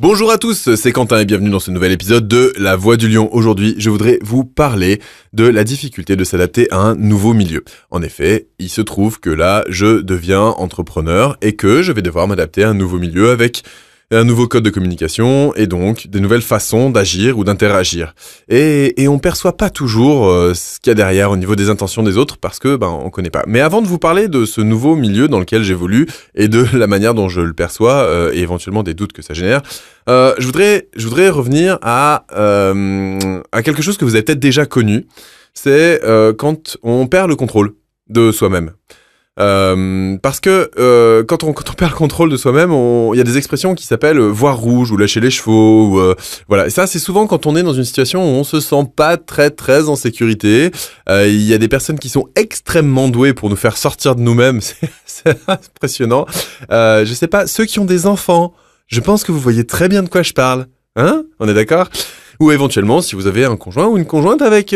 Bonjour à tous, c'est Quentin et bienvenue dans ce nouvel épisode de La Voix du Lion. Aujourd'hui, je voudrais vous parler de la difficulté de s'adapter à un nouveau milieu. En effet, il se trouve que là, je deviens entrepreneur et que je vais devoir m'adapter à un nouveau milieu avec un nouveau code de communication et donc des nouvelles façons d'agir ou d'interagir. Et on perçoit pas toujours ce qu'il y a derrière au niveau des intentions des autres parce que on connaît pas. Mais avant de vous parler de ce nouveau milieu dans lequel j'évolue et de la manière dont je le perçois et éventuellement des doutes que ça génère, je voudrais revenir à quelque chose que vous avez peut-être déjà connu. C'est quand on perd le contrôle de soi-même. Parce que quand on perd le contrôle de soi-même, il y a des expressions qui s'appellent voir rouge ou lâcher les chevaux. Voilà. Et ça, c'est souvent quand on est dans une situation où on se sent pas très en sécurité. Il y a des personnes qui sont extrêmement douées pour nous faire sortir de nous-mêmes. C'est impressionnant. Je sais pas, ceux qui ont des enfants, je pense que vous voyez très bien de quoi je parle. Hein ? On est d'accord ? Ou éventuellement, si vous avez un conjoint ou une conjointe avec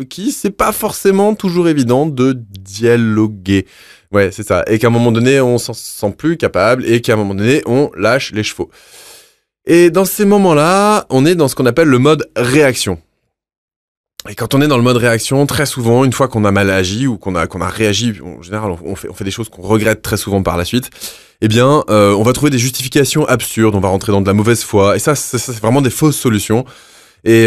qui c'est pas forcément toujours évident de dialoguer. Ouais, c'est ça. Et qu'à un moment donné, on s'en sent plus capable et qu'à un moment donné, on lâche les chevaux. Et dans ces moments-là, on est dans ce qu'on appelle le mode réaction. Et quand on est dans le mode réaction, très souvent, une fois qu'on a mal agi ou qu'on a réagi, en général, on fait des choses qu'on regrette très souvent par la suite. Eh bien, on va trouver des justifications absurdes, on va rentrer dans de la mauvaise foi, et ça c'est vraiment des fausses solutions. Et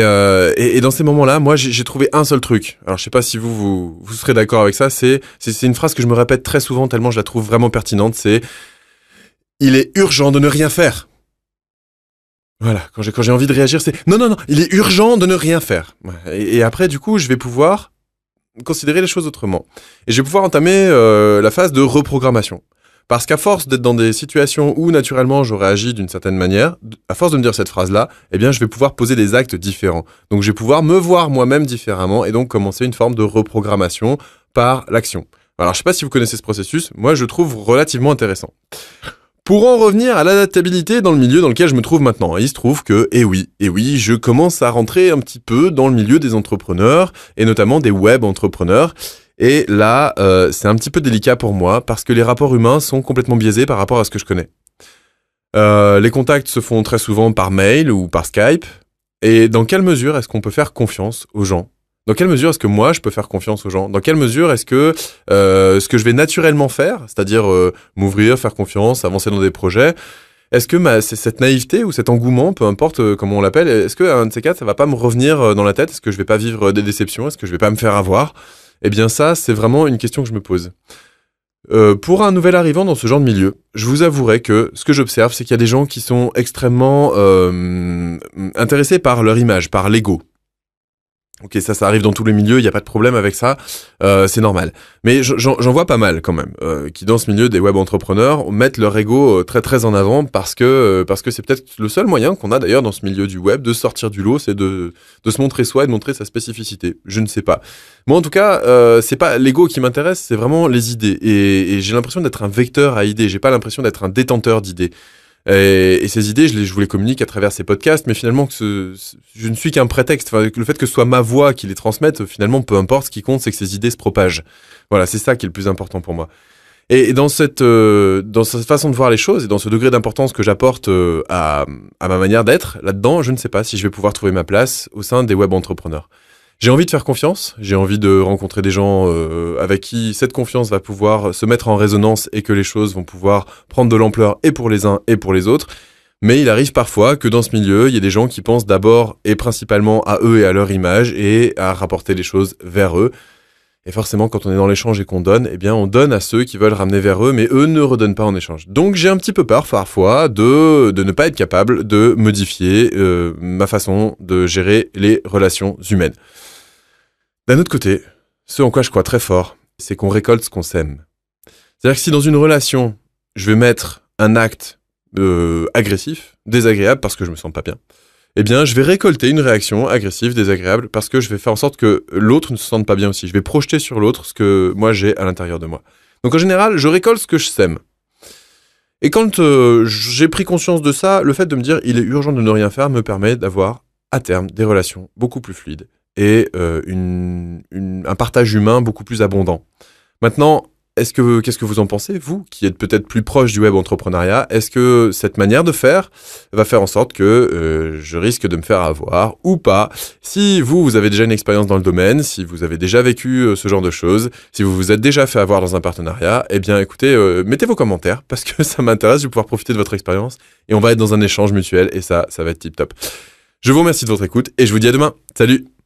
dans ces moments-là, moi, j'ai trouvé un seul truc. Alors, je sais pas si vous serez d'accord avec ça. C'est une phrase que je me répète très souvent tellement je la trouve vraiment pertinente. C'est il est urgent de ne rien faire. Voilà, quand j'ai envie de réagir, c'est non, il est urgent de ne rien faire. Et après, du coup, je vais pouvoir considérer les choses autrement. Et je vais pouvoir entamer la phase de reprogrammation. Parce qu'à force d'être dans des situations où naturellement j'aurais agi d'une certaine manière, à force de me dire cette phrase-là, eh bien je vais pouvoir poser des actes différents. Donc je vais pouvoir me voir moi-même différemment et donc commencer une forme de reprogrammation par l'action. Alors je sais pas si vous connaissez ce processus, moi je le trouve relativement intéressant. Pour en revenir à l'adaptabilité dans le milieu dans lequel je me trouve maintenant, il se trouve que, eh oui, je commence à rentrer un petit peu dans le milieu des entrepreneurs et notamment des web entrepreneurs. Et là, c'est un petit peu délicat pour moi parce que les rapports humains sont complètement biaisés par rapport à ce que je connais. Les contacts se font très souvent par mail ou par Skype. Et dans quelle mesure est-ce qu'on peut faire confiance aux gens ? Dans quelle mesure est-ce que moi, je peux faire confiance aux gens ? Dans quelle mesure est-ce que ce que je vais naturellement faire, c'est-à-dire m'ouvrir, faire confiance, avancer dans des projets, est-ce que cette naïveté ou cet engouement, peu importe comment on l'appelle, est-ce qu'un de ces quatre, ça va pas me revenir dans la tête ? Est-ce que je vais pas vivre des déceptions ? Est-ce que je vais pas me faire avoir ? Eh bien ça, c'est vraiment une question que je me pose. Pour un nouvel arrivant dans ce genre de milieu, je vous avouerai que ce que j'observe, c'est qu'il y a des gens qui sont extrêmement intéressés par leur image, par l'ego. Ok, ça arrive dans tous les milieux, il n'y a pas de problème avec ça, c'est normal. Mais j'en vois pas mal quand même, qui dans ce milieu des web entrepreneurs mettent leur ego très en avant parce que c'est peut-être le seul moyen qu'on a d'ailleurs dans ce milieu du web de sortir du lot, c'est de se montrer soi et de montrer sa spécificité. Je ne sais pas. Moi en tout cas, c'est pas l'ego qui m'intéresse, c'est vraiment les idées. Et j'ai l'impression d'être un vecteur à idées, j'ai pas l'impression d'être un détenteur d'idées. Et ces idées, je vous les communique à travers ces podcasts, mais finalement, je ne suis qu'un prétexte. Enfin, le fait que ce soit ma voix qui les transmette, finalement, peu importe, ce qui compte, c'est que ces idées se propagent. Voilà, c'est ça qui est le plus important pour moi. Et dans cette façon de voir les choses, et dans ce degré d'importance que j'apporte à ma manière d'être, là-dedans, je ne sais pas si je vais pouvoir trouver ma place au sein des web entrepreneurs. J'ai envie de faire confiance, j'ai envie de rencontrer des gens avec qui cette confiance va pouvoir se mettre en résonance et que les choses vont pouvoir prendre de l'ampleur et pour les uns et pour les autres. Mais il arrive parfois que dans ce milieu, il y ait des gens qui pensent d'abord et principalement à eux et à leur image et à rapporter les choses vers eux. Et forcément, quand on est dans l'échange et qu'on donne, eh bien, on donne à ceux qui veulent ramener vers eux, mais eux ne redonnent pas en échange. Donc, j'ai un petit peu peur, parfois, de ne pas être capable de modifier ma façon de gérer les relations humaines. D'un autre côté, ce en quoi je crois très fort, c'est qu'on récolte ce qu'on sème. C'est-à-dire que si dans une relation, je vais mettre un acte agressif, désagréable, parce que je me sens pas bien, eh bien, je vais récolter une réaction agressive, désagréable, parce que je vais faire en sorte que l'autre ne se sente pas bien aussi. Je vais projeter sur l'autre ce que moi j'ai à l'intérieur de moi. Donc en général, je récolte ce que je sème. Et quand j'ai pris conscience de ça, le fait de me dire « il est urgent de ne rien faire » me permet d'avoir, à terme, des relations beaucoup plus fluides et un partage humain beaucoup plus abondant. Maintenant, qu'est-ce que vous en pensez, vous, qui êtes peut-être plus proche du web entrepreneuriat? Est-ce que cette manière de faire va faire en sorte que je risque de me faire avoir ou pas? Si vous avez déjà une expérience dans le domaine, si vous avez déjà vécu ce genre de choses, si vous vous êtes déjà fait avoir dans un partenariat, eh bien écoutez, mettez vos commentaires parce que ça m'intéresse, je vais pouvoir profiter de votre expérience et on va être dans un échange mutuel et ça va être tip top. Je vous remercie de votre écoute et je vous dis à demain. Salut!